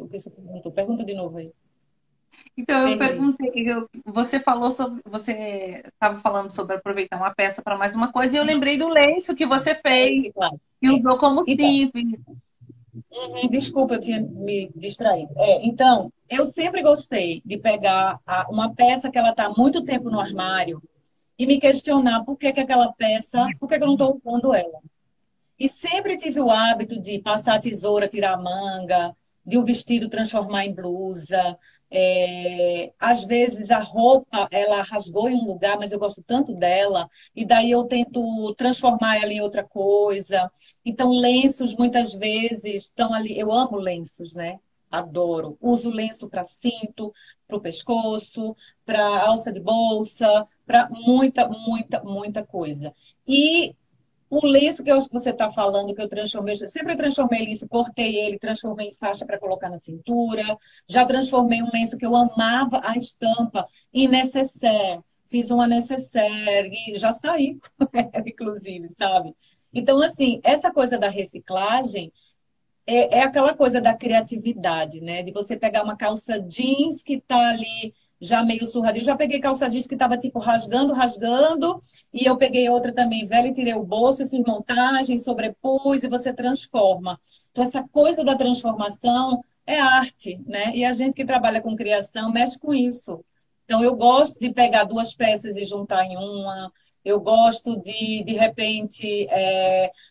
o que você perguntou. Pergunta de novo aí. Então, eu Perdi. perguntei, você falou sobre, você estava falando sobre aproveitar uma peça para mais uma coisa, e eu lembrei do lenço que você fez Claro. e usou como Então, cinto. desculpa, eu tinha me distraído. Então, eu sempre gostei de pegar uma peça que ela está há muito tempo no armário e me questionar por que que aquela peça, por que que eu não estou usando ela. E sempre tive o hábito de passar a tesoura, tirar a manga, de um vestido transformar em blusa. Às vezes a roupa, ela rasgou em um lugar, mas eu gosto tanto dela, e daí eu tento transformar ela em outra coisa. Então, lenços, muitas vezes, estão ali. Eu amo lenços, né? Adoro. Uso lenço para cinto, para o pescoço, para alça de bolsa, para muita, muita, muita coisa. E o lenço que eu acho que você está falando, que eu transformei, eu sempre transformei lenço, cortei ele, transformei em faixa para colocar na cintura. Já transformei um lenço que eu amava a estampa em nécessaire. Fiz uma nécessaire e já saí com ela, inclusive, sabe? Então, assim, essa coisa da reciclagem é aquela coisa da criatividade, né? De você pegar uma calça jeans que tá ali já meio surradinha. Eu já peguei calça jeans que tava tipo rasgando, rasgando, e eu peguei outra também velha e tirei o bolso, e fiz montagem, sobrepus e você transforma. Então essa coisa da transformação é arte, né? E a gente que trabalha com criação mexe com isso. Então eu gosto de pegar duas peças e juntar em uma. Eu gosto de repente,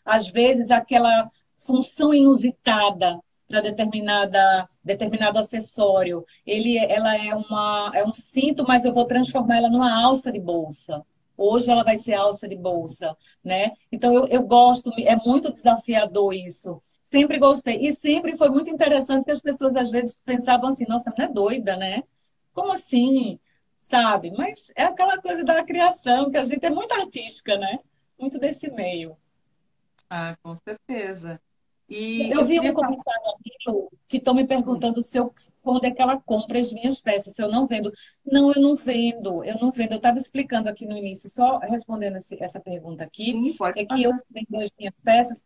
às vezes aquela função inusitada para determinado acessório. Ela é um cinto, mas eu vou transformar ela numa alça de bolsa. Hoje ela vai ser alça de bolsa, né? Então eu gosto, é muito desafiador isso. Sempre gostei. E sempre foi muito interessante que as pessoas às vezes pensavam assim, nossa, não é doida, né? Como assim? Sabe? Mas é aquela coisa da criação, que a gente é muito artística, né? Muito desse meio. Ah, com certeza. E Eu eu vi um queria falar. comentário aqui que estão me perguntando se eu, quando é que ela compra as minhas peças, se eu não vendo. Não, eu não vendo, eu não vendo. Eu estava explicando aqui no início, só respondendo essa pergunta aqui, Sim, pode é que eu falar. vendo as minhas peças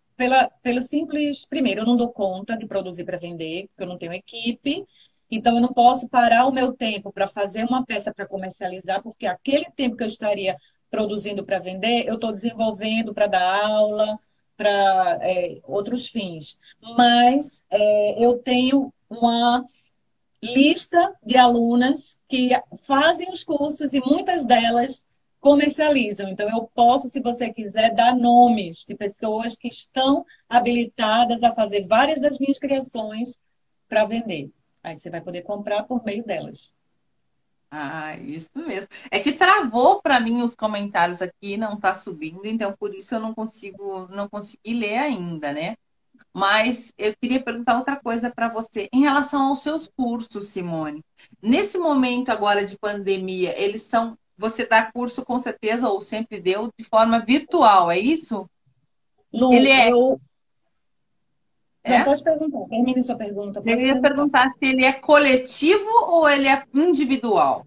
pelo simples. Primeiro, eu não dou conta de produzir para vender, porque eu não tenho equipe. Então, eu não posso parar o meu tempo para fazer uma peça para comercializar, porque aquele tempo que eu estaria produzindo para vender, eu estou desenvolvendo para dar aula para outros fins. Mas eu tenho uma lista de alunas que fazem os cursos e muitas delas comercializam. Então, eu posso, se você quiser, dar nomes de pessoas que estão habilitadas a fazer várias das minhas criações para vender. Aí você vai poder comprar por meio delas. Ah, isso mesmo. É que travou para mim os comentários aqui, não está subindo, então por isso eu não consegui ler ainda, né? Mas eu queria perguntar outra coisa para você em relação aos seus cursos, Simone. Nesse momento agora de pandemia, você dá curso com certeza ou sempre deu de forma virtual, é isso? Ele Lu, é, Não, é? pode perguntar. Termine sua pergunta, Eu pode ia perguntar. perguntar se ele é coletivo ou ele é individual.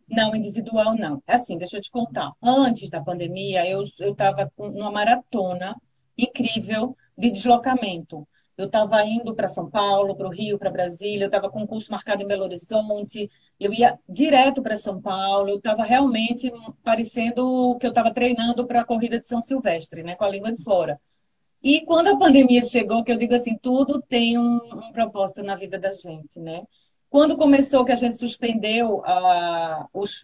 Não, individual não. É assim, deixa eu te contar. Antes da pandemia, eu estava numa maratona incrível de deslocamento. Eu estava indo para São Paulo, para o Rio, para Brasília, eu estava com um curso marcado em Belo Horizonte, eu ia direto para São Paulo, eu estava realmente parecendo que eu estava treinando para a corrida de São Silvestre, né, com a língua de fora. E quando a pandemia chegou, que eu digo assim, tudo tem um propósito na vida da gente, né? Quando começou que a gente suspendeu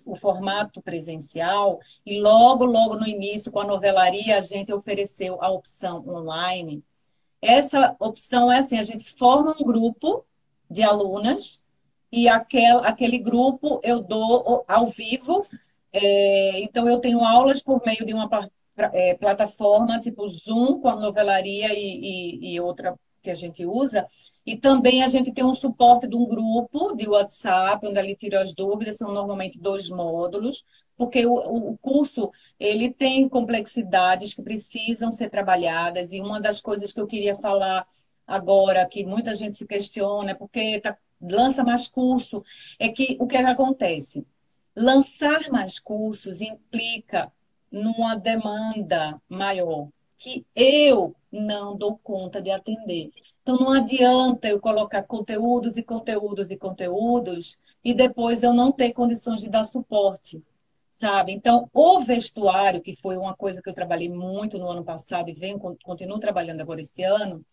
o formato presencial, e logo, logo no início, com a novelaria, a gente ofereceu a opção online. Essa opção é assim, a gente forma um grupo de alunas e aquele grupo eu dou ao vivo. Então, eu tenho aulas por meio de uma plataforma tipo Zoom, com a novelaria e outra que a gente usa. E também a gente tem um suporte de um grupo de WhatsApp, onde ele tira as dúvidas, são normalmente 2 módulos, porque o curso ele tem complexidades que precisam ser trabalhadas, e uma das coisas que eu queria falar agora, que muita gente se questiona, é porque lança mais curso, é que o que é que acontece? Lançar mais cursos implica numa demanda maior que eu não dou conta de atender. Então, não adianta eu colocar conteúdos e conteúdos e conteúdos e depois eu não ter condições de dar suporte, sabe? Então, o vestuário, que foi uma coisa que eu trabalhei muito no ano passado e continuo trabalhando agora esse ano,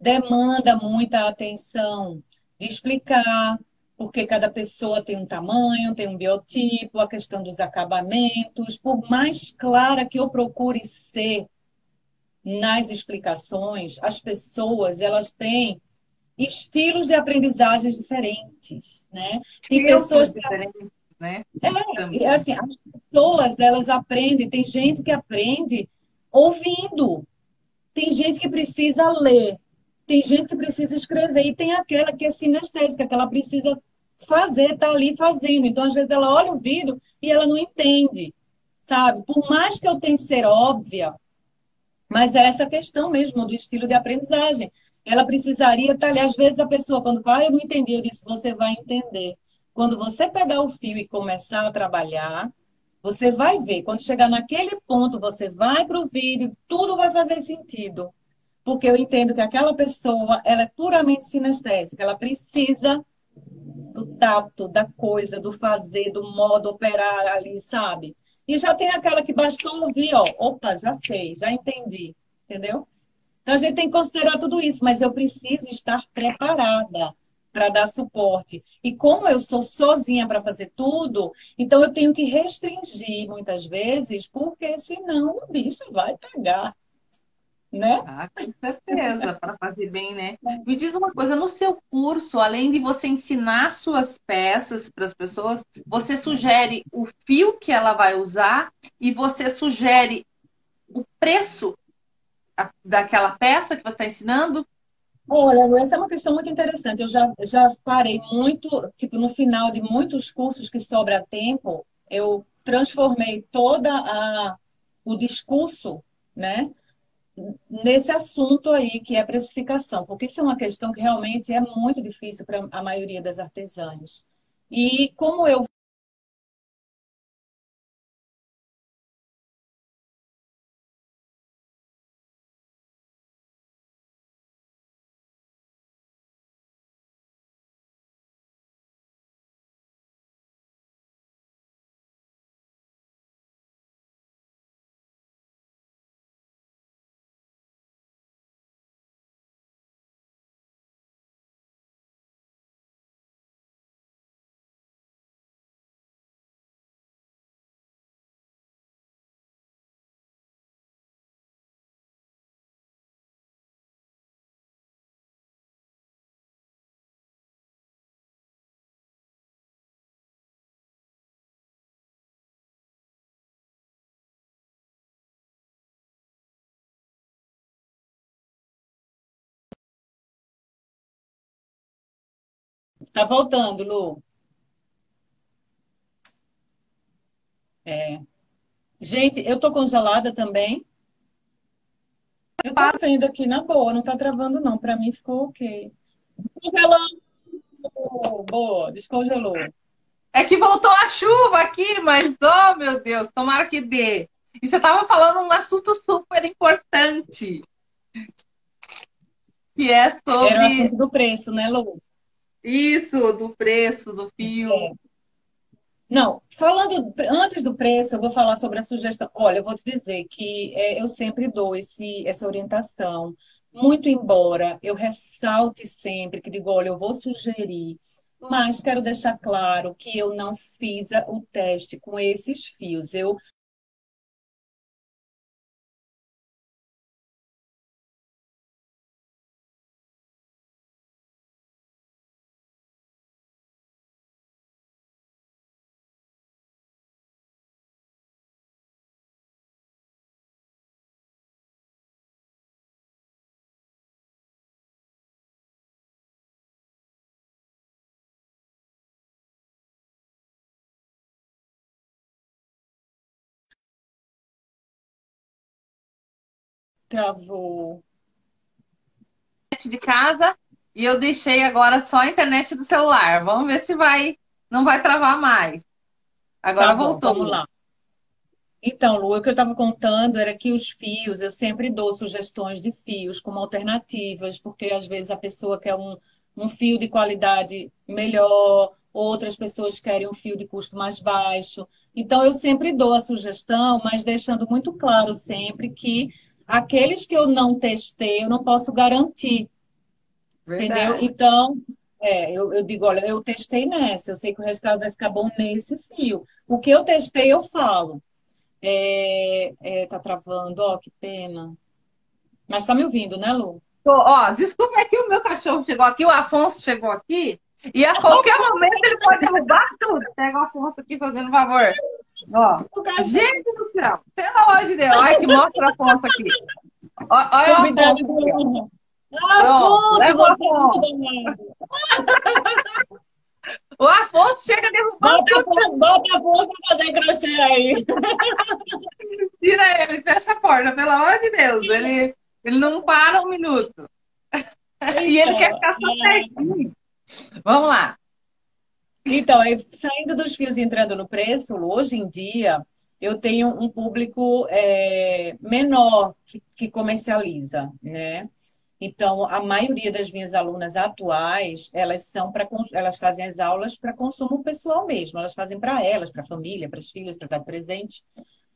demanda muita atenção de explicar porque cada pessoa tem um tamanho, tem um biotipo, a questão dos acabamentos. Por mais clara que eu procure ser nas explicações, as pessoas, elas têm estilos de aprendizagens diferentes, né? Tem Filtros pessoas que diferentes, né? assim, as pessoas, elas aprendem, tem gente que aprende ouvindo, tem gente que precisa ler, tem gente que precisa escrever, e tem aquela que é sinestésica, que ela precisa fazer, tá ali fazendo. Então, às vezes, ela olha o vídeo e ela não entende, sabe? Por mais que eu tente ser óbvia, mas é essa questão mesmo do estilo de aprendizagem. Ela precisaria estar ali. Às vezes, a pessoa, quando fala, eu não entendi, eu disse, você vai entender. Quando você pegar o fio e começar a trabalhar, você vai ver. Quando chegar naquele ponto, você vai para o vídeo, tudo vai fazer sentido. Porque eu entendo que aquela pessoa, ela é puramente sinestésica, ela precisa do tato, da coisa, do fazer, do modo operar ali, sabe? E já tem aquela que bastou ouvir, ó, opa, já sei, já entendi, entendeu? Então a gente tem que considerar tudo isso, mas eu preciso estar preparada para dar suporte. E como eu sou sozinha para fazer tudo, então eu tenho que restringir muitas vezes, porque senão o bicho vai pegar, né? Ah, com certeza, para fazer bem, né? Me diz uma coisa, no seu curso, além de você ensinar suas peças para as pessoas, você sugere o fio que ela vai usar e você sugere o preço daquela peça que você está ensinando? Olha, essa é uma questão muito interessante. Eu já parei muito, tipo, no final de muitos cursos que sobra tempo, eu transformei o discurso, né, nesse assunto aí que é precificação, porque isso é uma questão que realmente é muito difícil para a maioria das artesãs. E como eu tá voltando, Lu. É. Gente, eu tô congelada também. Eu tô vendo aqui na boa, não tá travando não. Para mim ficou ok. Descongelou, boa, descongelou. É que voltou a chuva aqui, mas, oh meu Deus, tomara que dê. E você estava falando um assunto super importante, que é Era o sobre assunto do preço, né, Lu? isso, do preço, do fio. É. Não, falando antes do preço, eu vou falar sobre a sugestão. Olha, eu vou te dizer que eu sempre dou essa orientação, muito embora eu ressalte sempre que digo, olha, eu vou sugerir, mas quero deixar claro que eu não fiz o teste com esses fios. Eu travou. De casa e eu deixei agora só a internet do celular. Vamos ver se não vai travar mais. Tá Agora bom, vamos voltou. lá. Então, Lu, o que eu estava contando era que os fios, eu sempre dou sugestões de fios como alternativas, porque às vezes a pessoa quer um fio de qualidade melhor, outras pessoas querem um fio de custo mais baixo. Então, eu sempre dou a sugestão, mas deixando muito claro sempre que aqueles que eu não testei, eu não posso garantir, entendeu? Verdade. Então, eu digo, olha, eu testei nessa, eu sei que o resultado vai ficar bom nesse fio. O que eu testei, eu falo. Tá travando, ó, que pena. Mas tá me ouvindo, né, Lu? Ó, desculpa, é que o meu cachorro chegou aqui, o Afonso chegou aqui, e a qualquer momento ele pode derrubar tudo. Pega o Afonso aqui fazendo favor. Ó, O cachorro gente do céu, pelo amor de Deus, olha que mostra o Afonso aqui. Olha o convidado Afonso do aqui, ó. ano. Pronto, Afonso, leva o você é muito Afonso. danado. O Afonso chega derrubando tudo. Bota a Afonso pra fazer crochê aí. Tira ele, fecha a porta, pelo amor de Deus. Ele não para um minuto. E ele quer Então, ficar só pertinho. Vamos lá. então, aí, saindo dos fios e entrando no preço, Lu, hoje em dia eu tenho um público menor que comercializa, né? Então, a maioria das minhas alunas atuais, elas são elas fazem as aulas para consumo pessoal mesmo. Elas fazem para elas, para a família, para as filhas, para dar presente.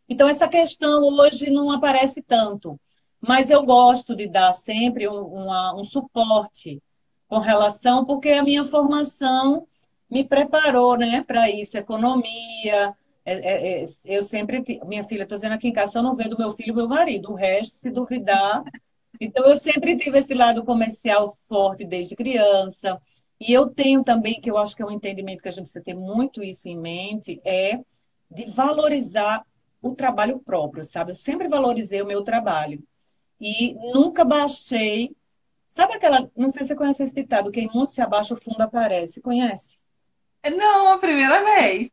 Então, essa questão hoje não aparece tanto. Mas eu gosto de dar sempre um suporte com relação, porque a minha formação me preparou, né, para isso, economia. Eu sempre, minha filha, estou dizendo aqui em casa, só não vendo meu filho e meu marido. O resto, se duvidar, então, eu sempre tive esse lado comercial forte desde criança. E eu tenho também, que eu acho que é um entendimento que a gente precisa ter muito isso em mente, é de valorizar o trabalho próprio, sabe? Eu sempre valorizei o meu trabalho. E nunca baixei. Sabe aquela. Não sei se você conhece esse ditado: quem muito se abaixa, o fundo aparece. Conhece? Não, a primeira vez.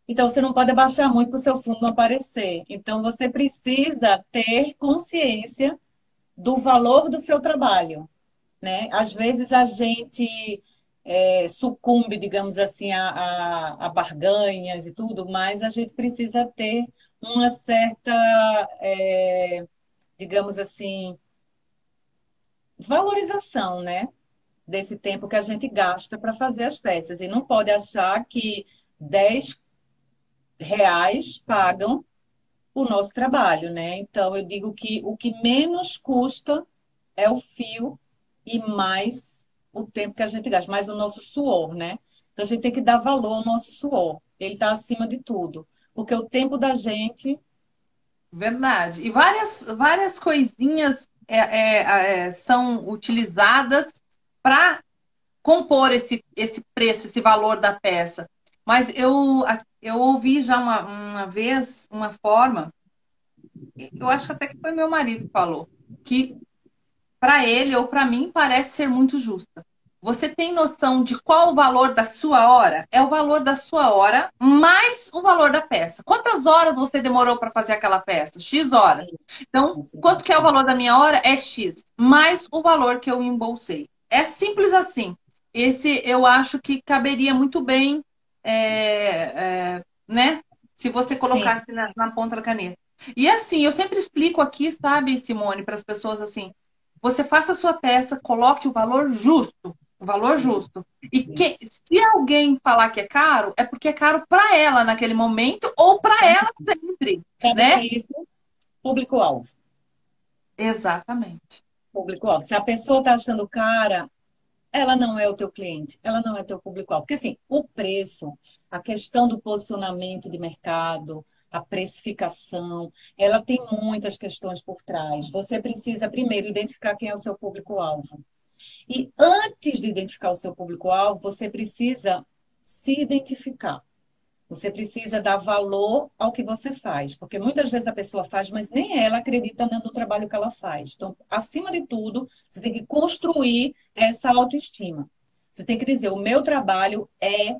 Então, você não pode abaixar muito para o seu fundo não aparecer. Então, você precisa ter consciência do valor do seu trabalho, né? Às vezes a gente sucumbe, digamos assim, a barganhas e tudo, mas a gente precisa ter uma certa, digamos assim, valorização, né? Desse tempo que a gente gasta para fazer as peças. E não pode achar que R$ 10 pagam o nosso trabalho, né? Então, eu digo que o que menos custa é o fio e mais o tempo que a gente gasta, mais o nosso suor, né? Então, a gente tem que dar valor ao nosso suor. Ele está acima de tudo. Porque o tempo da gente. Verdade. E várias coisinhas são utilizadas para compor esse preço, esse valor da peça. Mas eu ouvi já uma vez uma forma, eu acho até que foi meu marido que falou, que para ele ou para mim parece ser muito justa. Você tem noção de qual o valor da sua hora? É o valor da sua hora mais o valor da peça. Quantas horas você demorou para fazer aquela peça? X horas. Então, quanto que é o valor da minha hora? É X, mais o valor que eu embolsei. É simples assim. Esse eu acho que caberia muito bem, né? Se você Sim, colocasse na ponta da caneta. E assim, eu sempre explico aqui, sabe, Simone, para as pessoas assim. Você faça a sua peça, coloque o valor justo. O valor justo. E se alguém falar que é caro, é porque é caro para ela naquele momento ou para ela sempre, sabe o que né? é isso? Público-alvo. Exatamente. Público-alvo. Se a pessoa está achando cara, ela não é o teu cliente, ela não é teu público-alvo. Porque, assim, o preço, a questão do posicionamento de mercado, a precificação, ela tem muitas questões por trás. Você precisa, primeiro, identificar quem é o seu público-alvo. E antes de identificar o seu público-alvo, você precisa se identificar. Você precisa dar valor ao que você faz, porque muitas vezes a pessoa faz, mas nem ela acredita no trabalho que ela faz. Então, acima de tudo, você tem que construir essa autoestima. Você tem que dizer: o meu trabalho é.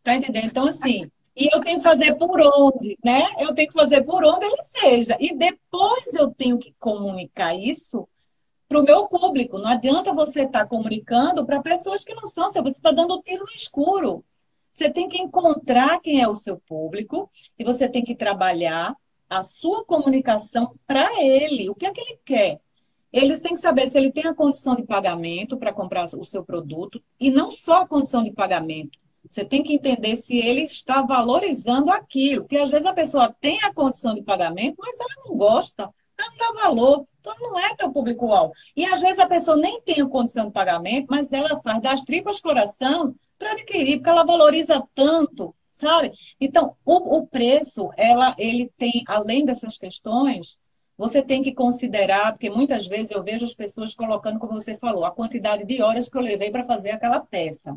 Tá entendendo? Então, assim, e eu tenho que fazer por onde, né? Eu tenho que fazer por onde ele seja. E depois eu tenho que comunicar isso para o meu público. Não adianta você estar comunicando para pessoas que não são. Você está dando tiro no escuro. Você tem que encontrar quem é o seu público e você tem que trabalhar a sua comunicação para ele. O que é que ele quer? Eles têm que saber se ele tem a condição de pagamento para comprar o seu produto e não só a condição de pagamento. Você tem que entender se ele está valorizando aquilo, porque às vezes a pessoa tem a condição de pagamento, mas ela não gosta, ela não dá valor, então não é teu público-alvo. E às vezes a pessoa nem tem a condição de pagamento, mas ela faz das tripas coração para adquirir, porque ela valoriza tanto, sabe? Então, o preço, ele tem, além dessas questões, você tem que considerar, porque muitas vezes eu vejo as pessoas colocando, como você falou, a quantidade de horas que eu levei para fazer aquela peça.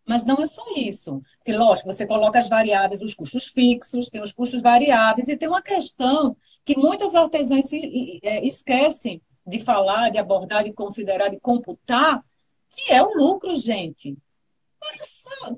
Mas não é só isso. Porque, lógico, você coloca as variáveis, os custos fixos, tem os custos variáveis, e tem uma questão que muitos artesãos esquecem de falar, de abordar, de considerar, de computar, que é o lucro, gente.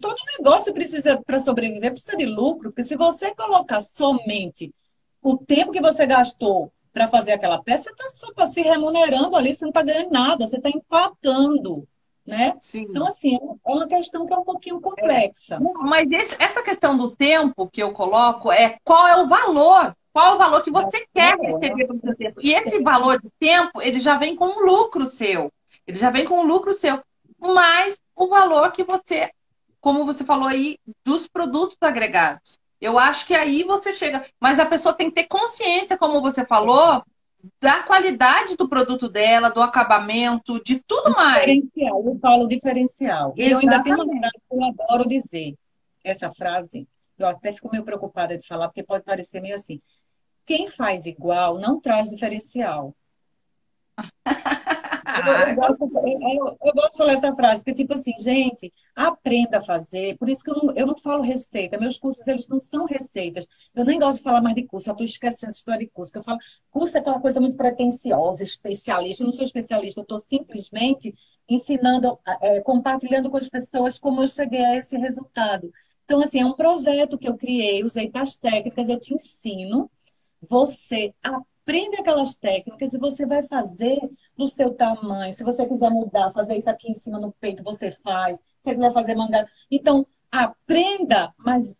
Todo negócio precisa, para sobreviver, precisa de lucro, porque se você colocar somente o tempo que você gastou para fazer aquela peça, você está só se remunerando ali, você não está ganhando nada, você está empatando, né? Sim. Então, assim, é uma questão que é um pouquinho complexa. Mas essa questão do tempo que eu coloco é qual é o valor? Qual é o valor que você quer receber pelo seu tempo? E esse valor de tempo, ele já vem com um lucro seu. Ele já vem com um lucro seu. Mais o valor que você, como você falou aí, dos produtos agregados. Eu acho que aí você chega. Mas a pessoa tem que ter consciência, como você falou, da qualidade do produto dela, do acabamento, de tudo mais. Diferencial, eu falo diferencial. E eu ainda tenho uma frase que eu adoro dizer. Essa frase, eu até fico meio preocupada de falar, porque pode parecer meio assim. Quem faz igual não traz diferencial. Eu gosto de falar essa frase, porque, tipo assim, gente, aprenda a fazer. Por isso que eu não falo receita. Meus cursos, eles não são receitas. Eu nem gosto de falar mais de curso. Eu estou esquecendo essa história de curso. Que eu falo, curso é aquela coisa muito pretensiosa, especialista. Eu não sou especialista, eu estou simplesmente ensinando, compartilhando com as pessoas como eu cheguei a esse resultado. Então, assim, é um projeto que eu criei, usei as técnicas, eu te ensino. Você aprende aquelas técnicas e você vai fazer do seu tamanho. Se você quiser mudar, fazer isso aqui em cima no peito, você faz. Se você quiser fazer mangá. Então, aprenda, mas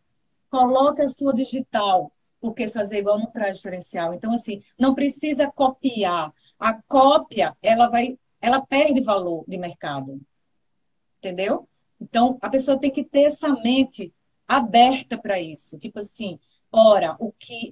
coloque a sua digital, porque fazer igual não traz diferencial. Então, assim, não precisa copiar. A cópia, ela perde valor de mercado. Entendeu? Então, a pessoa tem que ter essa mente aberta para isso. Tipo assim, ora,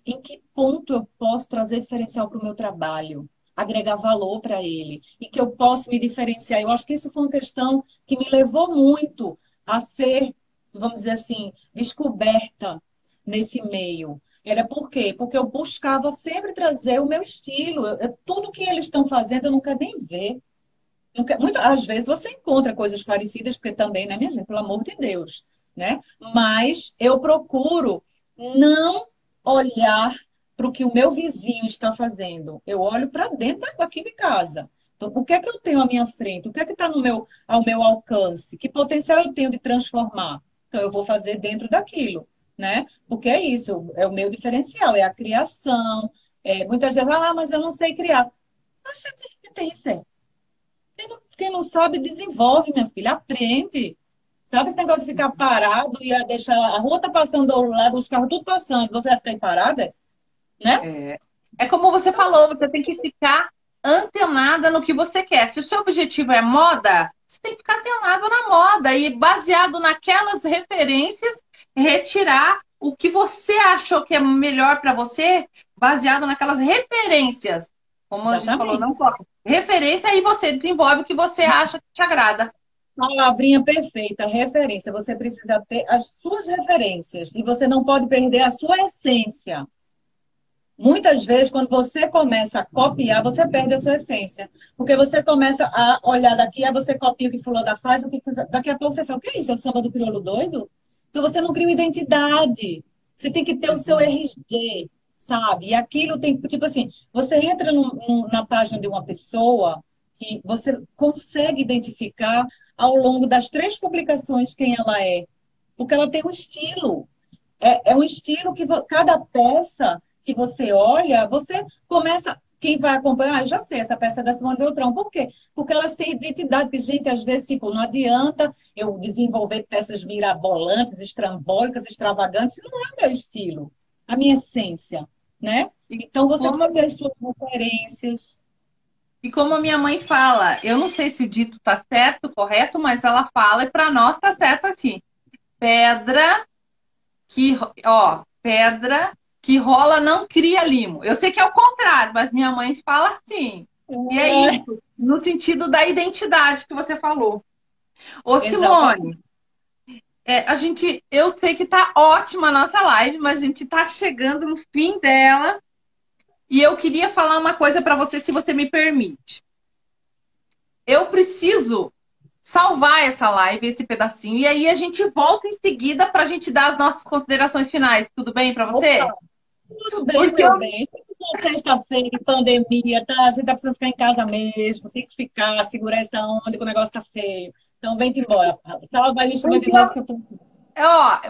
em que ponto eu posso trazer diferencial para o meu trabalho? Agregar valor para ele. E que eu posso me diferenciar. Eu acho que isso foi uma questão que me levou muito a ser, vamos dizer assim, descoberta nesse meio. Era por quê? Porque eu buscava sempre trazer o meu estilo. Tudo que eles estão fazendo eu não quero nem ver. Às vezes você encontra coisas parecidas, porque também, né, minha gente, pelo amor de Deus, né? Mas eu procuro não olhar para o que o meu vizinho está fazendo. Eu olho para dentro daqui de casa. Então, o que é que eu tenho à minha frente? O que é que está ao meu alcance? Que potencial eu tenho de transformar? Então, eu vou fazer dentro daquilo, né? Porque é isso, é o meu diferencial, é a criação. Muitas vezes, mas eu não sei criar. Mas que tem isso aí. Quem não sabe, desenvolve, minha filha. Aprende. Sabe esse negócio de ficar parado e deixar a rua tá passando ao lado, os carros tudo passando, você vai ficar aí parada? Né? É como você falou, você tem que ficar antenada no que você quer. Se o seu objetivo é moda, você tem que ficar antenado na moda e baseado naquelas referências, retirar o que você achou que é melhor para você, baseado naquelas referências. Como a gente falou, não pode. Referência e você desenvolve o que você acha que te agrada. Palavrinha perfeita, referência. Você precisa ter as suas referências e você não pode perder a sua essência. Muitas vezes, quando você começa a copiar, você perde a sua essência. Porque você começa a olhar daqui, aí você copia o que fulano faz, daqui a pouco você fala, o que é isso? É o samba do crioulo doido? Então você não cria uma identidade. Você tem que ter o seu RG, sabe? E aquilo tem, tipo assim, você entra na página de uma pessoa que você consegue identificar ao longo das 3 publicações quem ela é. Porque ela tem um estilo. É um estilo que cada peça que você olha, você começa quem vai acompanhar, eu já sei, essa peça é da Simone Beltrão. Por quê? Porque elas têm identidade, que, gente, às vezes, tipo, não adianta eu desenvolver peças mirabolantes, estrambólicas, extravagantes, não é o meu estilo, a minha essência, né? E Então, você como, precisa ter as suas referências. e como a minha mãe fala, eu não sei se o dito está certo, correto, mas ela fala, e para nós está certo assim. Pedra que, pedra que rola não cria limo. Eu sei que é o contrário, mas minha mãe fala assim. E é É, isso, no sentido da identidade que você falou. Ô, exatamente. Simone, eu sei que tá ótima a nossa live, mas a gente tá chegando no fim dela. E eu queria falar uma coisa para você, se você me permite. Eu preciso salvar essa live, esse pedacinho, e aí a gente volta em seguida para a gente dar as nossas considerações finais. Tudo bem para você? Opa, tudo bem, Porque meu eu, bem. Sexta-feira, pandemia, tá? A gente tá precisando ficar em casa mesmo, tem que ficar, segurar essa onda que o negócio tá feio. Então, vem-te embora, Paula. Tchau, vai me chamar de porque novo que eu tô.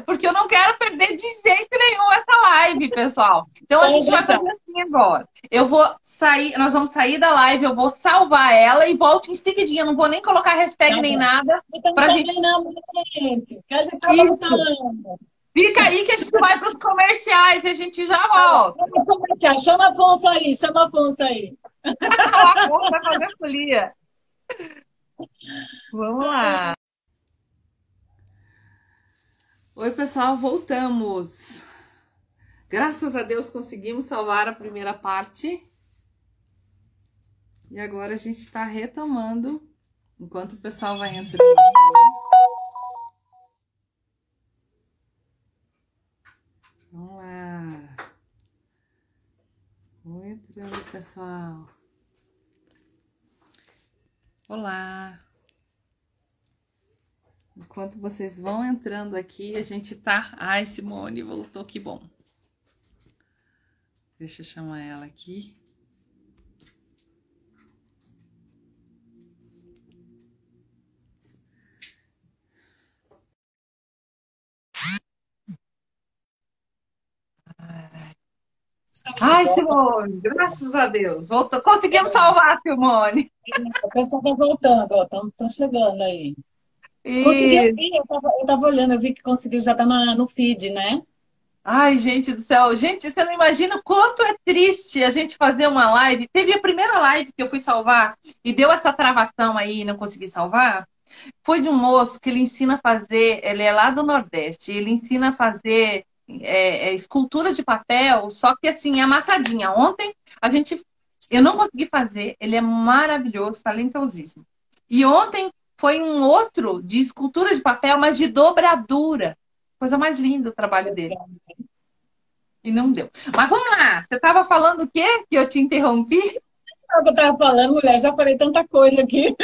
porque eu não quero perder de jeito nenhum essa live, pessoal. Então a Pode gente vai deixar. fazer assim agora. Eu vou sair, nós vamos sair da live, eu vou salvar ela e volto em seguidinha. Não vou nem colocar hashtag Tá nem bom. nada Então, pra gente. também não, gente, que a gente tá Isso. voltando. Fica aí que a gente vai para os comerciais e a gente já Tá bom. volta. Como é que é? Chama Afonso aí, chama Afonso aí. O Afonso vai fazer folia. Vamos lá. Oi, pessoal, voltamos. Graças a Deus conseguimos salvar a primeira parte. E agora a gente está retomando, enquanto o pessoal vai entrando. Vamos lá. Vou entrando, pessoal. Olá. Enquanto vocês vão entrando aqui, a gente tá... Ai, Simone voltou, que bom. Deixa eu chamar ela aqui. Ai, Simone, graças a Deus. Voltou. Conseguimos salvar, Simone. O pessoal tá voltando, ó, estão chegando aí. Consegui E... aqui, eu tava olhando, eu vi que conseguiu, já tá no feed, né? Ai, gente do céu. Gente, você não imagina o quanto é triste a gente fazer uma live. Teve a primeira live que eu fui salvar e deu essa travação aí e não consegui salvar. Foi de um moço que ele ensina a fazer, ele é lá do Nordeste, ele ensina a fazer esculturas de papel, só que assim, amassadinha. Ontem eu não consegui fazer, ele é maravilhoso, talentosíssimo. E ontem foi um outro de escultura de papel, mas de dobradura. Coisa mais linda o trabalho dele. E não deu. Mas vamos lá, você estava falando o quê? Que eu te interrompi? É o que eu tava falando, mulher, já falei tanta coisa aqui.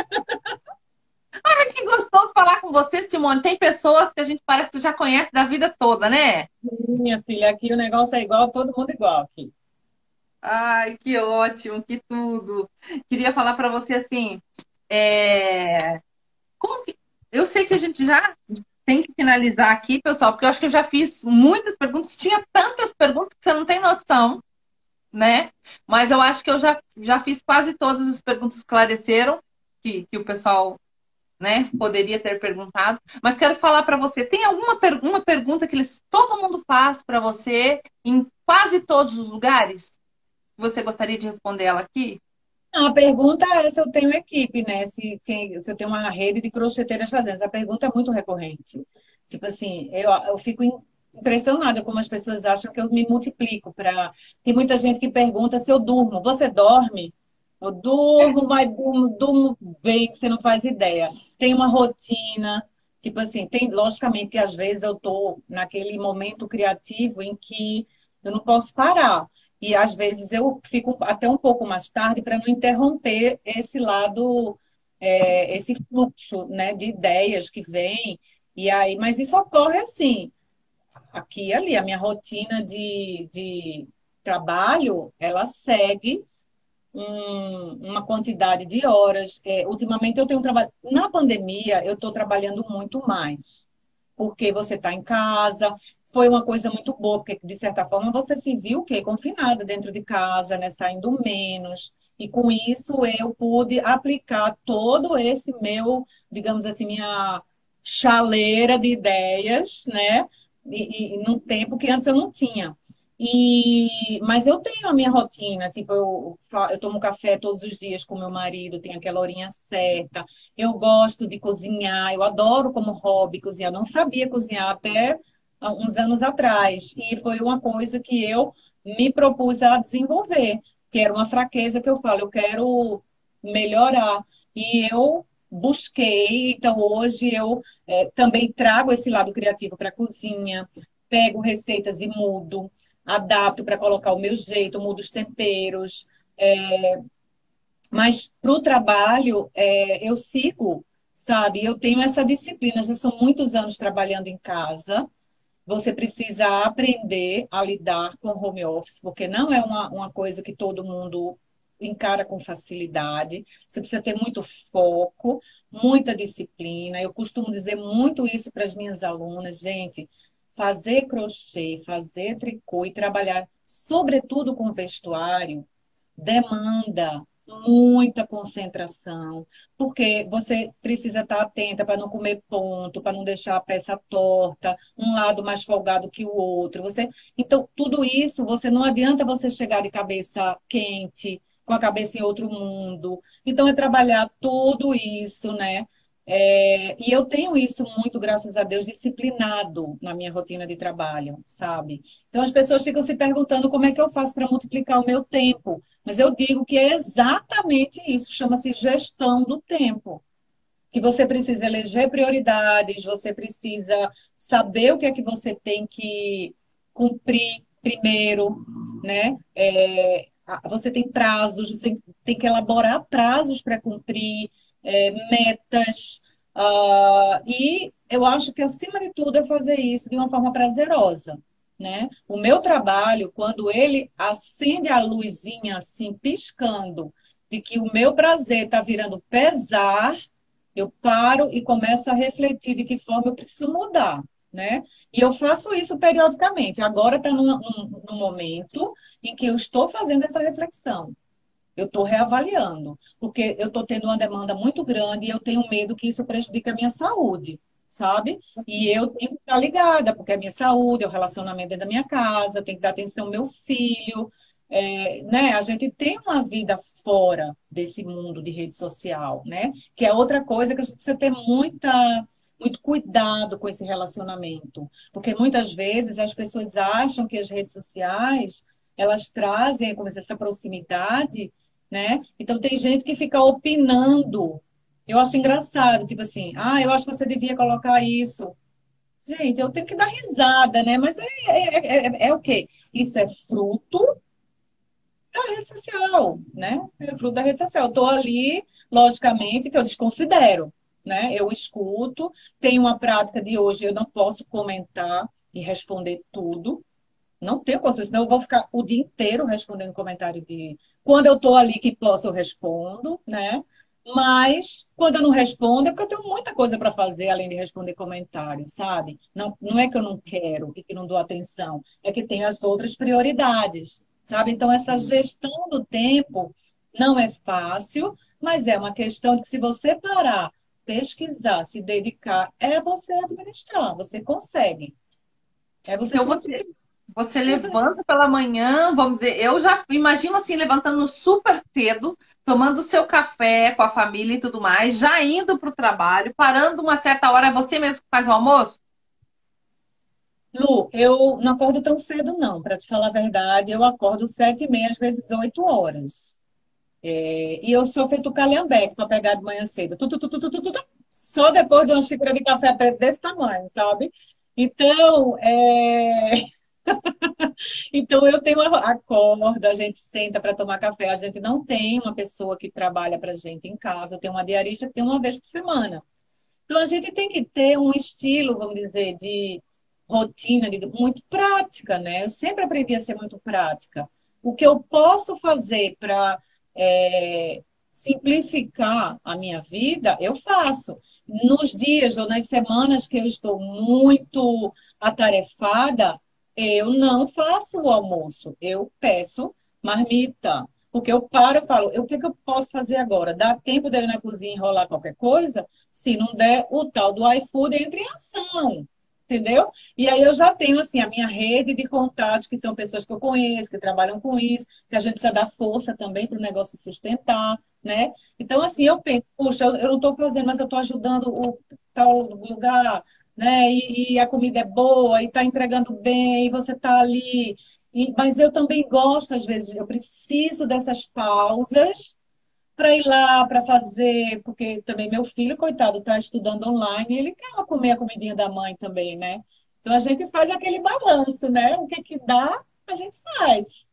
Que gostoso falar com você, Simone. Tem pessoas que a gente parece que já conhece da vida toda, né? Minha filha, aqui o negócio é igual, todo mundo igual aqui. Ai, que ótimo, que tudo. Queria falar para você assim, é, eu sei que a gente já tem que finalizar aqui, pessoal, porque eu acho que eu já fiz muitas perguntas. Tinha tantas perguntas que você não tem noção, né? Mas eu acho que eu já fiz quase todas as perguntas que esclareceram que o pessoal, né, poderia ter perguntado. Mas quero falar para você, tem uma pergunta que todo mundo faz para você em quase todos os lugares? Você gostaria de responder ela aqui? Não, a pergunta é se eu tenho equipe, né? Se eu tenho uma rede de crocheteiras fazendo. Essa pergunta é muito recorrente. Tipo assim, eu fico impressionada como as pessoas acham que eu me multiplico. Tem muita gente que pergunta se eu durmo. Você dorme? Eu durmo, mas durmo bem, que você não faz ideia. Tem uma rotina. Tipo assim, logicamente que às vezes eu estou naquele momento criativo em que eu não posso parar. E às vezes eu fico até um pouco mais tarde para não interromper esse lado, esse fluxo, né, de ideias que vem. E aí, mas isso ocorre assim, aqui e ali. A minha rotina de trabalho, ela segue uma quantidade de horas. Ultimamente eu tenho trabalho. Na pandemia, eu estou trabalhando muito mais. porque você está em casa. Foi uma coisa muito boa, porque, de certa forma, você se viu o quê? Confinada dentro de casa, né? Saindo menos. E com isso eu pude aplicar todo esse meu, digamos assim, minha chaleira de ideias, né? E num tempo que antes eu não tinha. Mas eu tenho a minha rotina, tipo, eu tomo café todos os dias com meu marido, tenho aquela horinha certa. Eu gosto de cozinhar, eu adoro como hobby cozinhar. Eu não sabia cozinhar até há uns anos atrás. E foi uma coisa que eu me propus a desenvolver, que era uma fraqueza que eu falo, eu quero melhorar. E eu busquei, então hoje eu também trago esse lado criativo para a cozinha, pego receitas e mudo, adapto para colocar o meu jeito, mudo os temperos. Mas para o trabalho, eu sigo, sabe? Eu tenho essa disciplina, já são muitos anos trabalhando em casa. Você precisa aprender a lidar com o home office, porque não é uma coisa que todo mundo encara com facilidade. Você precisa ter muito foco, muita disciplina. Eu costumo dizer muito isso para as minhas alunas, gente. Fazer crochê, fazer tricô e trabalhar, sobretudo com vestuário, demanda muita concentração, porque você precisa estar atenta para não comer ponto, para não deixar a peça torta, um lado mais folgado que o outro. Então, tudo isso, você não adianta você chegar de cabeça quente, com a cabeça em outro mundo. Então, é trabalhar tudo isso, né? E eu tenho isso muito, graças a Deus, disciplinado na minha rotina de trabalho, sabe? Então, as pessoas ficam se perguntando como é que eu faço para multiplicar o meu tempo. Mas eu digo que é exatamente isso, chama-se gestão do tempo. Que você precisa eleger prioridades, você precisa saber o que é que você tem que cumprir primeiro, né? Você tem prazos, você tem que elaborar prazos para cumprir, metas. E eu acho que, acima de tudo, é fazer isso de uma forma prazerosa, né? O meu trabalho, quando ele acende a luzinha assim, piscando, de que o meu prazer está virando pesar, eu paro e começo a refletir de que forma eu preciso mudar, né? E eu faço isso periodicamente. Agora está num momento em que eu estou fazendo essa reflexão. Eu estou reavaliando, porque eu estou tendo uma demanda muito grande e eu tenho medo que isso prejudique a minha saúde, sabe? E eu tenho que estar ligada, porque é a minha saúde, é o relacionamento dentro da minha casa, eu tenho que dar atenção ao meu filho, né? A gente tem uma vida fora desse mundo de rede social, né? Que é outra coisa que a gente precisa ter muito cuidado com esse relacionamento, porque muitas vezes as pessoas acham que as redes sociais elas trazem como essa proximidade, né? Então tem gente que fica opinando. Eu acho engraçado, tipo assim, eu acho que você devia colocar isso. Gente, eu tenho que dar risada, né? Mas é o quê? Isso é fruto da rede social, né? É fruto da rede social. Eu estou ali, logicamente, que eu desconsidero, né? Eu escuto, tenho uma prática de hoje, eu não posso comentar e responder tudo. Não tenho condições, senão eu vou ficar o dia inteiro respondendo comentário de. Quando eu estou ali que posso, eu respondo, né? Mas quando eu não respondo, é porque eu tenho muita coisa para fazer além de responder comentários, sabe? Não, não é que eu não quero e que não dou atenção, é que tenho as outras prioridades, sabe? Então, essa gestão do tempo não é fácil, mas é uma questão de que se você parar, pesquisar, se dedicar, é você administrar, você consegue. É você Então, se você levanta pela manhã, vamos dizer, eu já imagino assim, levantando super cedo, tomando seu café com a família e tudo mais, já indo para o trabalho, parando uma certa hora, é você mesmo que faz o almoço? Lu, eu não acordo tão cedo, não. Para te falar a verdade, eu acordo 7h30, às vezes 8 horas. E eu sou feito calhambeque para pegar de manhã cedo. Só depois de uma xícara de café preto desse tamanho, sabe? Então, então eu tenho acorda, a gente senta para tomar café. A gente não tem uma pessoa que trabalha para a gente em casa. Eu tenho uma diarista que tem uma vez por semana. Então, a gente tem que ter um estilo, vamos dizer, de rotina, muito prática, né? Eu sempre aprendi a ser muito prática. O que eu posso fazer para simplificar a minha vida, eu faço. Nos dias ou nas semanas que eu estou muito atarefada, eu não faço o almoço, eu peço marmita. Porque eu paro e falo, o que que eu posso fazer agora? Dá tempo de eu ir na cozinha e enrolar qualquer coisa? Se não der, o tal do iFood entra em ação. Entendeu? E aí eu já tenho assim a minha rede de contatos, que são pessoas que eu conheço, que trabalham com isso, que a gente precisa dar força também para o negócio se sustentar, né? Então, assim, eu penso, puxa, eu não estou fazendo, mas eu estou ajudando o tal lugar, né? E a comida é boa, e está entregando bem, e você está ali. Mas eu também gosto, às vezes, eu preciso dessas pausas para ir lá, para fazer, porque também meu filho, coitado, está estudando online, e ele quer comer a comidinha da mãe também, né? Então a gente faz aquele balanço, né? O que que dá, a gente faz.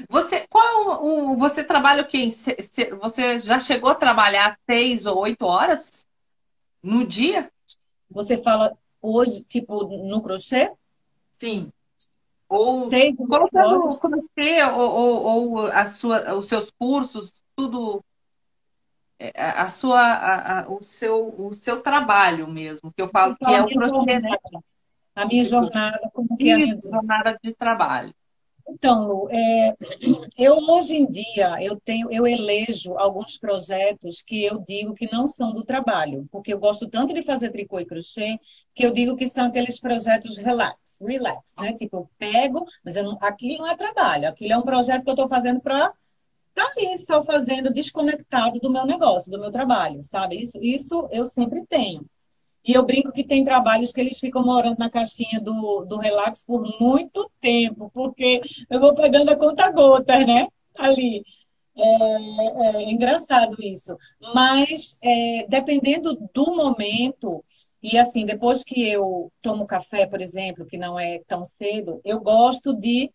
Você trabalha o quê? Você já chegou a trabalhar 6 ou 8 horas no dia? Você fala hoje, tipo, no crochê, Sim. Ou 6 ou 8 horas. colocando crochê ou os seus cursos, tudo, o seu trabalho mesmo, que eu Eu falo que falo é o crochê, né? a minha jornada, como que é a Isso, minha. jornada de trabalho. Então, Lu, eu hoje em dia eu elejo alguns projetos que eu digo que não são do trabalho, porque eu gosto tanto de fazer tricô e crochê que eu digo que são aqueles projetos relax, né? Tipo, eu pego, mas aquilo não é trabalho, aquilo é um projeto que eu estou fazendo para estar ali só fazendo desconectado do meu negócio, do meu trabalho, sabe? Isso eu sempre tenho. E eu brinco que tem trabalhos que eles ficam morando na caixinha do Relax por muito tempo, porque eu vou pegando a conta-gotas, né? Ali. É engraçado isso. Mas, dependendo do momento, e assim, depois que eu tomo café, por exemplo, que não é tão cedo, eu gosto de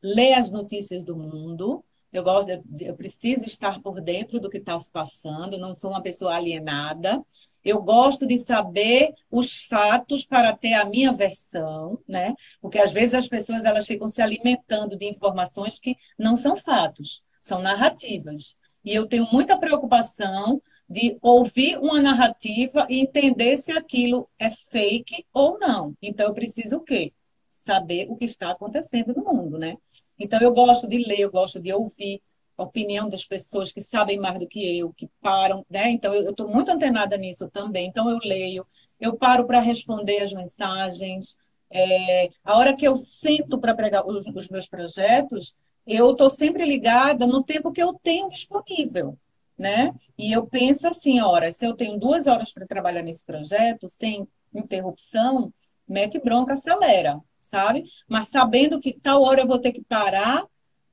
ler as notícias do mundo. Eu preciso estar por dentro do que está se passando, não sou uma pessoa alienada. Eu gosto de saber os fatos para ter a minha versão, né? Porque às vezes as pessoas elas ficam se alimentando de informações que não são fatos, são narrativas. E eu tenho muita preocupação de ouvir uma narrativa e entender se aquilo é fake ou não. Então eu preciso o quê? Saber o que está acontecendo no mundo, né? Então, eu gosto de ler, eu gosto de ouvir a opinião das pessoas que sabem mais do que eu, que param, né? Então, eu estou muito antenada nisso também. Então, eu leio, eu paro para responder as mensagens. A hora que eu sento para pregar os meus projetos, eu estou sempre ligada no tempo que eu tenho disponível, né? E eu penso assim, ora, se eu tenho 2 horas para trabalhar nesse projeto, sem interrupção, mete bronca, acelera, sabe? Mas sabendo que tal hora eu vou ter que parar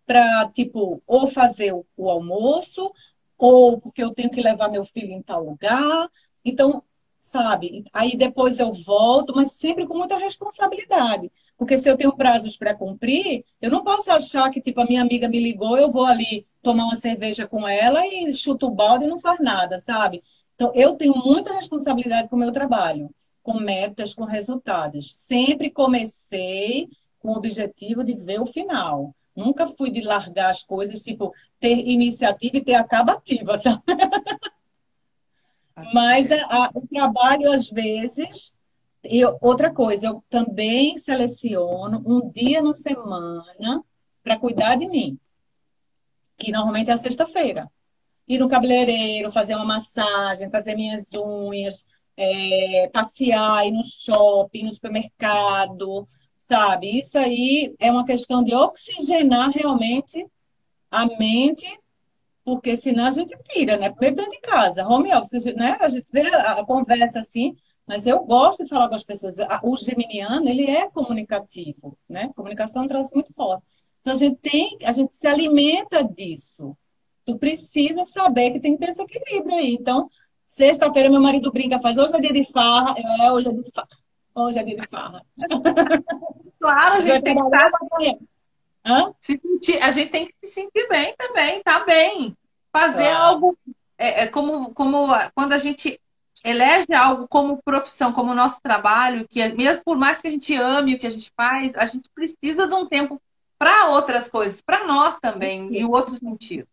para, tipo, ou fazer o almoço, ou porque eu tenho que levar meu filho em tal lugar. Então, sabe? Aí depois eu volto, mas sempre com muita responsabilidade. Porque se eu tenho prazos para cumprir, eu não posso achar que, tipo, a minha amiga me ligou, eu vou ali tomar uma cerveja com ela e chuto o balde e não faz nada, sabe? Então, eu tenho muita responsabilidade com o meu trabalho, com metas, com resultados. Sempre comecei com o objetivo de ver o final. Nunca fui de largar as coisas, tipo, ter iniciativa e ter acabativa, sabe? Mas o trabalho, às vezes. Outra coisa, eu também seleciono um dia na semana para cuidar de mim, que normalmente é a sexta-feira. Ir no cabeleireiro, fazer uma massagem, fazer minhas unhas, passear, ir no shopping, no supermercado, sabe? Isso aí é uma questão de oxigenar realmente a mente, porque senão a gente pira, né? Primeiro dentro de casa, home office, né? A gente vê a conversa assim, mas eu gosto de falar com as pessoas. O geminiano, ele é comunicativo, né? Comunicação é um traço muito forte. Então a gente se alimenta disso. Tu precisa saber que tem que ter esse equilíbrio aí. Então, sexta-feira meu marido brinca, faz hoje é dia de farra, hoje é dia de farra. Hoje é dia de farra. Claro, a gente tem que estar. A gente tem que se sentir bem também, tá bem. Fazer algo como quando a gente elege algo como profissão, como nosso trabalho, que mesmo por mais que a gente ame o que a gente faz, a gente precisa de um tempo para outras coisas, para nós também, e o outro sentido.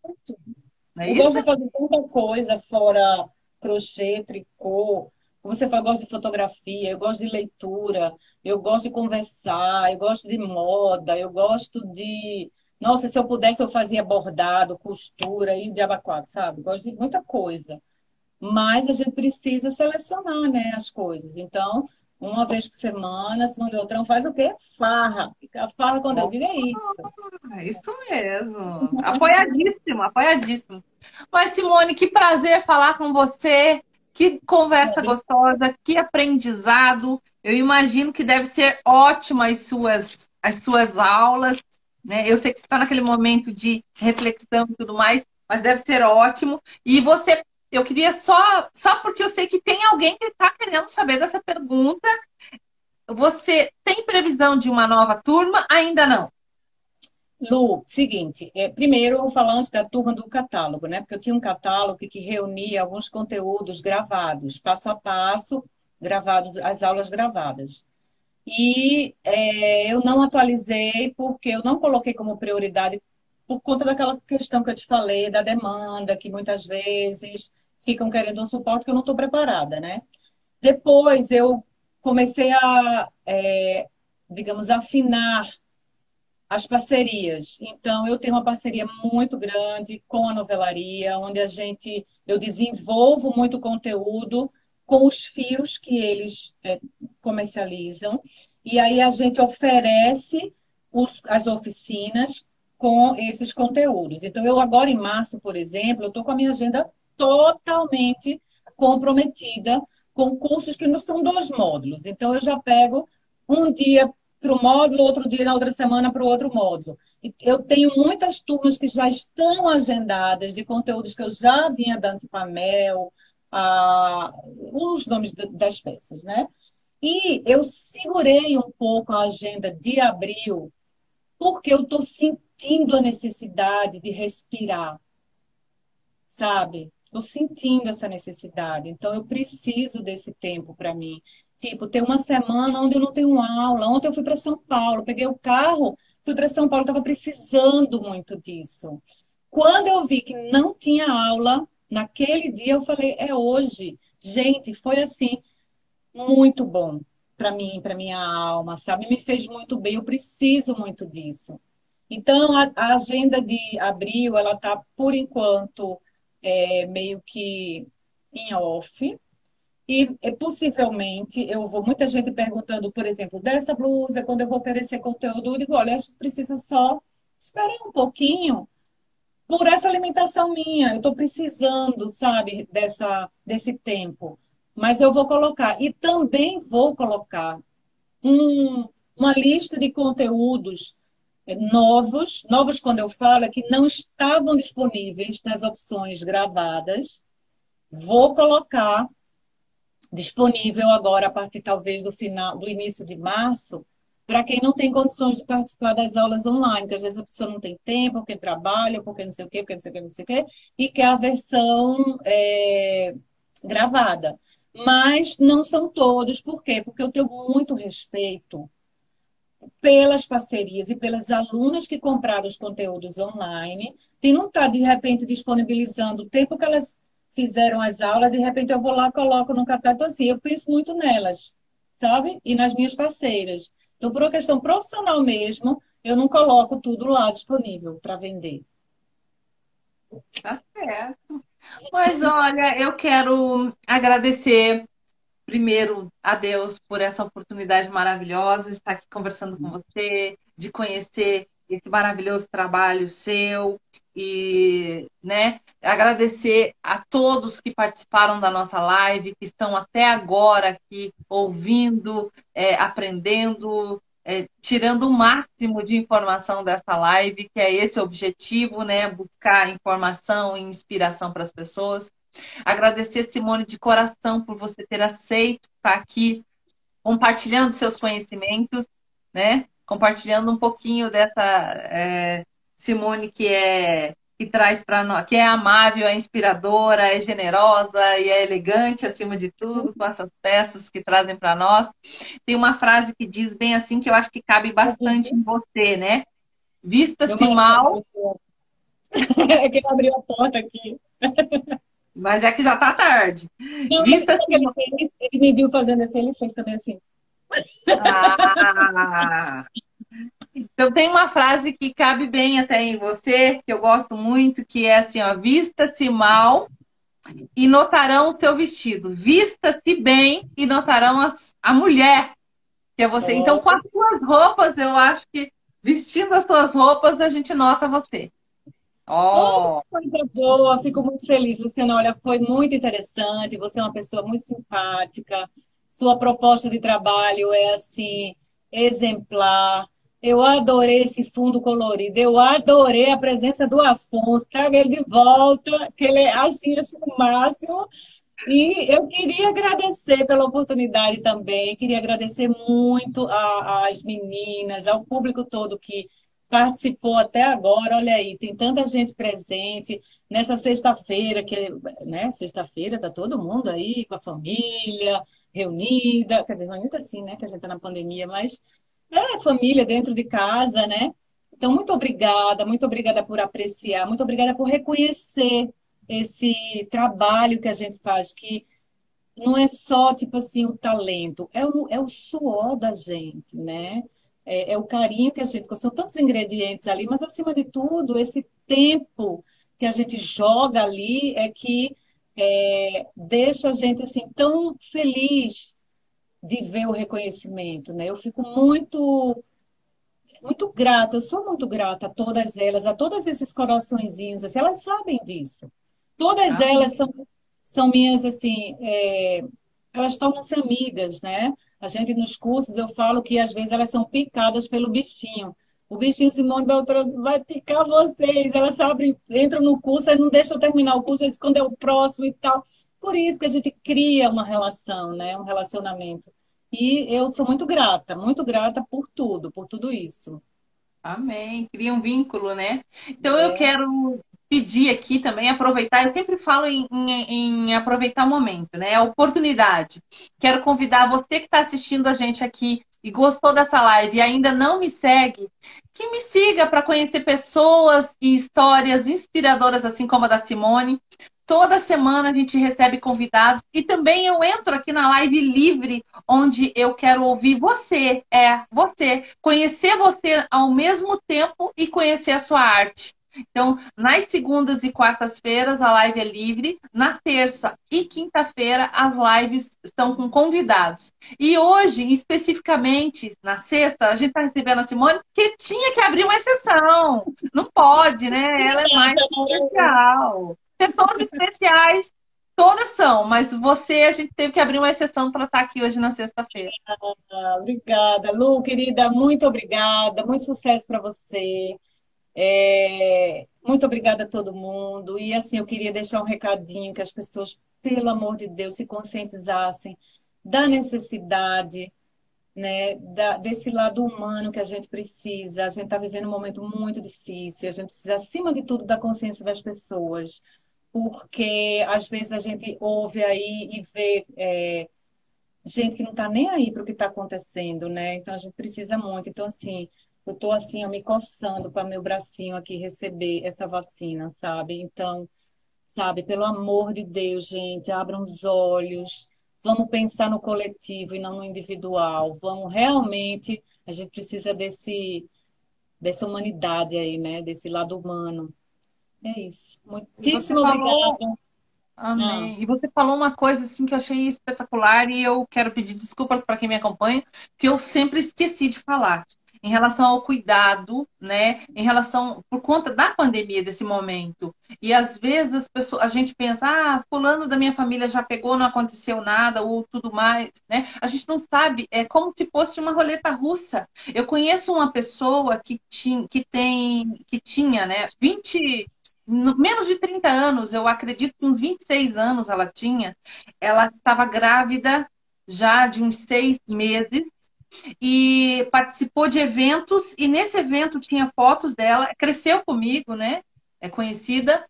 Não é Eu isso? gosto de fazer tanta coisa fora crochê, tricô. Você fala, eu gosto de fotografia, eu gosto de leitura, eu gosto de conversar, eu gosto de moda, eu gosto de. Nossa, se eu pudesse, eu fazia bordado, costura e de abacate, sabe? Eu gosto de muita coisa. Mas a gente precisa selecionar, né, as coisas. Então, uma vez por semana, se não der outra, não faz o quê? Farra. A farra, quando eu digo, é isso. É isso mesmo. Apoiadíssimo, apoiadíssimo. Mas, Simone, que prazer falar com você. Que conversa gostosa, que aprendizado. Eu imagino que deve ser ótima as suas aulas, né? Eu sei que você está naquele momento de reflexão e tudo mais, mas deve ser ótimo. E você, eu queria só porque eu sei que tem alguém que está querendo saber dessa pergunta. Você tem previsão de uma nova turma? Ainda não. Lu, seguinte, primeiro eu vou falar antes da turma do catálogo, né? Porque eu tinha um catálogo que reunia alguns conteúdos gravados, passo a passo, gravados, as aulas gravadas. E eu não atualizei porque eu não coloquei como prioridade por conta daquela questão que eu te falei, da demanda, que muitas vezes ficam querendo um suporte que eu não estou preparada, né? Depois eu comecei a, digamos, afinar as parcerias. Então, eu tenho uma parceria muito grande com a novelaria, onde eu desenvolvo muito conteúdo com os fios que eles comercializam. E aí a gente oferece as oficinas com esses conteúdos. Então, eu agora em março, por exemplo, eu estou com a minha agenda totalmente comprometida com cursos que não são 2 módulos. Então, eu já pego um dia para o módulo, outro dia na outra semana para o outro módulo. Eu tenho muitas turmas que já estão agendadas de conteúdos que eu já vinha dando para Mel, os nomes das peças, né? E eu segurei um pouco a agenda de abril, porque eu estou sentindo a necessidade de respirar, sabe? Estou sentindo essa necessidade. Então, eu preciso desse tempo para mim. Tipo, ter uma semana onde eu não tenho aula. Ontem eu fui para São Paulo, peguei o carro, fui para São Paulo, estava precisando muito disso. Quando eu vi que não tinha aula, naquele dia eu falei, é hoje. Gente, foi assim, muito bom para mim, para minha alma, sabe? Me fez muito bem, eu preciso muito disso. Então, a agenda de abril, ela está, por enquanto, meio que em off. E possivelmente eu vou, muita gente perguntando, por exemplo, dessa blusa, quando eu vou oferecer conteúdo, eu digo, olha, acho que precisa só esperar um pouquinho por essa alimentação minha. Eu estou precisando, sabe, desse tempo. Mas eu vou colocar. E também vou colocar uma lista de conteúdos novos quando eu falo, é que não estavam disponíveis nas opções gravadas. Vou colocar disponível agora, a partir talvez do início de março, para quem não tem condições de participar das aulas online, que às vezes a pessoa não tem tempo, porque trabalha, porque não sei o quê, porque não sei o quê, não sei o quê, e quer a versão gravada. Mas não são todos, por quê? Porque eu tenho muito respeito pelas parcerias e pelas alunas que compraram os conteúdos online, de não estar, de repente, disponibilizando o tempo que elas fizeram as aulas, de repente eu vou lá, coloco no catálogo. Então, assim, eu penso muito nelas, sabe? E nas minhas parceiras. Então, por uma questão profissional mesmo, eu não coloco tudo lá disponível para vender. Tá certo. Mas olha, eu quero agradecer primeiro a Deus por essa oportunidade maravilhosa de estar aqui conversando com você, de conhecer esse maravilhoso trabalho seu e, né, agradecer a todos que participaram da nossa live, que estão até agora aqui ouvindo, aprendendo, tirando o máximo de informação dessa live, que é esse o objetivo, né, buscar informação e inspiração para as pessoas. Agradecer, Simone, de coração por você ter aceito estar aqui compartilhando seus conhecimentos, né? Compartilhando um pouquinho dessa Simone que traz para nós, que é amável, é inspiradora, é generosa e é elegante acima de tudo, com essas peças que trazem para nós. Tem uma frase que diz bem assim que eu acho que cabe bastante em você, né? Vista-se mal. É que ele abriu a porta aqui. Mas é que já tá tarde. Não, mas Vista assim. ele me viu fazendo assim, ele fez também assim. Ah, então tem uma frase que cabe bem até em você, que eu gosto muito, que é assim, ó, vista-se mal e notarão o seu vestido. Vista-se bem e notarão a mulher que é você. Então, com as suas roupas, eu acho que vestindo as suas roupas, a gente nota você. Oh, Oh, coisa boa, fico muito feliz, Luciana. Olha, foi muito interessante. Você é uma pessoa muito simpática. Sua proposta de trabalho é assim, exemplar. Eu adorei esse fundo colorido. Eu adorei a presença do Afonso. Traga ele de volta, que ele é assim, acho o máximo. E eu queria agradecer pela oportunidade também. Queria agradecer muito às meninas, ao público todo que participou até agora. Olha aí, tem tanta gente presente nessa sexta-feira, que, né? Sexta-feira tá todo mundo aí com a família, reunida, quer dizer, reunida assim, né? Que a gente tá na pandemia, mas é família dentro de casa, né? Então, muito obrigada por apreciar, muito obrigada por reconhecer esse trabalho que a gente faz, que não é só, tipo assim, o talento, é o suor da gente, né? É o carinho que a gente... São tantos ingredientes ali, mas, acima de tudo, esse tempo que a gente joga ali é que deixa a gente, assim, tão feliz de ver o reconhecimento, né? Eu fico muito grata, eu sou muito grata a todas elas, a todos esses coraçõezinhos, assim, elas sabem disso. Todas elas são minhas, assim, elas tornam-se amigas, né? A gente nos cursos, eu falo que às vezes elas são picadas pelo bichinho. O bichinho Simone Beltrão diz, vai picar vocês. Elas abrem, entram no curso, aí não deixam eu terminar o curso, eles quando é o próximo e tal. Por isso que a gente cria uma relação, né? Um relacionamento. E eu sou muito grata por tudo isso. amém. Cria um vínculo, né? Então eu É. quero pedir aqui também, aproveitar, eu sempre falo em aproveitar o momento, né? A oportunidade. Quero convidar você que está assistindo a gente aqui e gostou dessa live e ainda não me segue, que me siga para conhecer pessoas e histórias inspiradoras, assim como a da Simone. Toda semana a gente recebe convidados e também eu entro aqui na live livre, onde eu quero ouvir você, conhecer você ao mesmo tempo e conhecer a sua arte. Então, nas segundas e quartas-feiras a live é livre, na terça e quinta-feira as lives estão com convidados. E hoje, especificamente, na sexta, a gente está recebendo a Simone, que tinha que abrir uma exceção. Não pode, né? Ela é mais especial. Pessoas especiais, todas são, mas você, a gente teve que abrir uma exceção para estar aqui hoje na sexta-feira. Obrigada, Lu, querida, muito obrigada, muito sucesso para você. Muito obrigada a todo mundo. E assim, eu queria deixar um recadinho que as pessoas, pelo amor de Deus, se conscientizassem da necessidade, né, desse lado humano que a gente precisa. A gente está vivendo um momento muito difícil, a gente precisa, acima de tudo, da consciência das pessoas, porque às vezes a gente ouve aí e vê gente que não está nem aí para o que está acontecendo, né? Então a gente precisa muito. Então, assim, eu estou assim, ó, me coçando para meu bracinho aqui receber essa vacina, sabe? Então, sabe, pelo amor de Deus, gente, abram os olhos, vamos pensar no coletivo e não no individual. Vamos realmente, a gente precisa dessa humanidade aí, né? Desse lado humano. É isso. E você Muitíssimo falou, obrigada. Ah, amém. E você falou uma coisa assim que eu achei espetacular e eu quero pedir desculpas para quem me acompanha, que eu sempre esqueci de falar. Em relação ao cuidado, né? Em relação, por conta da pandemia desse momento. E às vezes as pessoas, a gente pensa, fulano da minha família já pegou, não aconteceu nada, ou tudo mais, né? A gente não sabe, é como se fosse uma roleta russa. Eu conheço uma pessoa que tinha, né, menos de 30 anos, eu acredito que uns 26 anos ela tinha. Ela estava grávida já de uns 6 meses e participou de eventos, e nesse evento tinha fotos dela, cresceu comigo, né? É conhecida,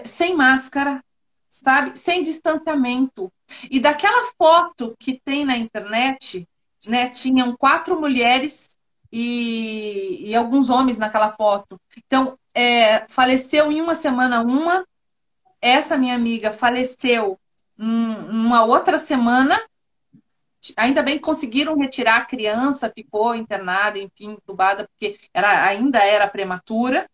sem máscara, sabe? Sem distanciamento. E daquela foto que tem na internet, né? Tinham 4 mulheres e alguns homens naquela foto. Então, faleceu em uma semana uma, essa minha amiga faleceu uma outra semana, ainda bem que conseguiram retirar a criança, ficou internada, enfim, entubada, porque ainda era prematura.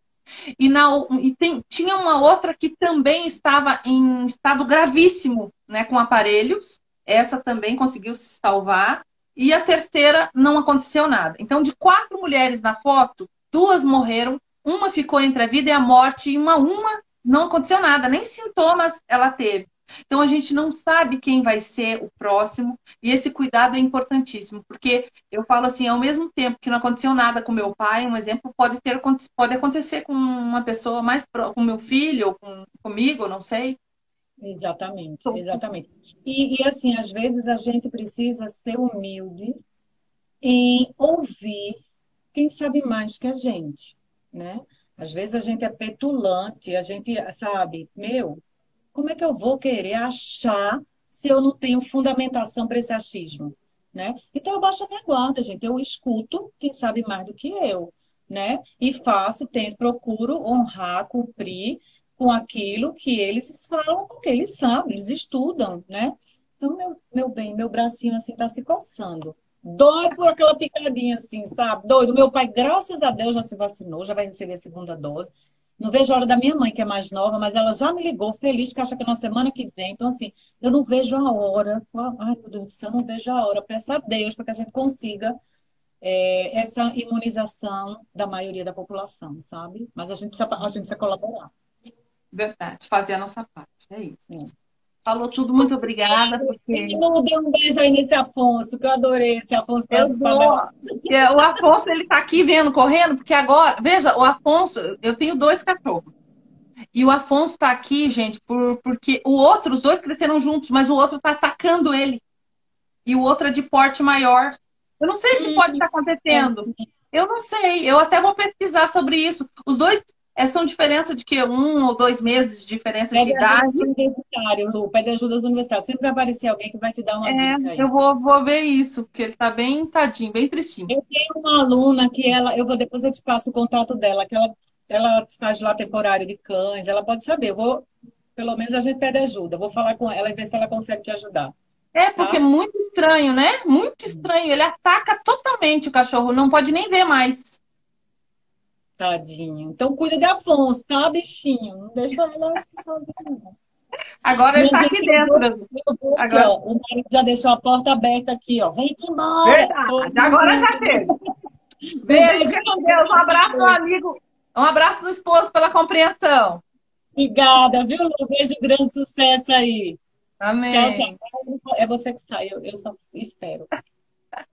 Tinha uma outra que também estava em estado gravíssimo, né, com aparelhos. Essa também conseguiu se salvar. E a terceira não aconteceu nada. Então, de 4 mulheres na foto, 2 morreram, uma ficou entre a vida e a morte, e uma não aconteceu nada, nem sintomas ela teve. Então, a gente não sabe quem vai ser o próximo, e esse cuidado é importantíssimo, porque eu falo assim, ao mesmo tempo que não aconteceu nada com meu pai, um exemplo pode acontecer com uma pessoa mais próxima, com meu filho, ou comigo, não sei. Exatamente, exatamente. E assim, às vezes a gente precisa ser humilde e ouvir quem sabe mais que a gente, né? Às vezes a gente é petulante, a gente sabe, como é que eu vou querer achar se eu não tenho fundamentação para esse achismo, né? Então eu baixo a minha guarda, gente, eu escuto quem sabe mais do que eu, né? E procuro honrar, cumprir com aquilo que eles falam, porque eles sabem, eles estudam, né? Então, meu bem, meu bracinho assim tá se coçando. Dói por aquela picadinha assim, sabe? Doido. Meu pai, graças a Deus, já se vacinou, já vai receber a segunda dose. Não vejo a hora da minha mãe, que é mais nova, mas ela já me ligou feliz, que acha que é na semana que vem. Então, assim, eu não vejo a hora. Ai, meu Deus do céu, eu não vejo a hora. Peço a Deus para que a gente consiga essa imunização da maioria da população, sabe? Mas a gente precisa colaborar. Verdade, fazer a nossa parte, é isso. É. Falou tudo, muito obrigada. Porque... Um beijo aí nesse Afonso, que eu adorei esse Afonso. O Afonso, ele tá aqui vendo, correndo, porque agora, veja, o Afonso, eu tenho 2 cachorros. E o Afonso tá aqui, gente, porque os 2 cresceram juntos, mas o outro tá atacando ele. E o outro é de porte maior. Eu não sei o que pode estar acontecendo. Eu não sei, eu até vou pesquisar sobre isso. Os 2 são diferença de que 1 ou 2 meses de diferença de idade. Lu, pede ajuda do universitário. Sempre vai aparecer alguém que vai te dar uma dica aí. Eu vou ver isso, porque ele tá bem tadinho, bem tristinho. Eu tenho uma aluna que depois eu te passo o contato dela, que ela faz lá temporário de cães, ela pode saber. Pelo menos a gente pede ajuda. Vou falar com ela e ver se ela consegue te ajudar. Porque é muito estranho, né? Muito estranho. Ele ataca totalmente o cachorro, não pode nem ver mais. Tadinho. Então cuida de Afonso, tá, bichinho? Não deixa ela sozinha. Agora ele tá aqui dentro. Agora... Ó, o marido já deixou a porta aberta aqui, ó. Vem embora. Verdade. Agora já teve. Beijo, com Deus. Um abraço, meu amigo. Um abraço do esposo pela compreensão. Obrigada, viu, Lu? Beijo grande, sucesso aí. Amém. Tchau, tchau. É você que sai, eu só espero.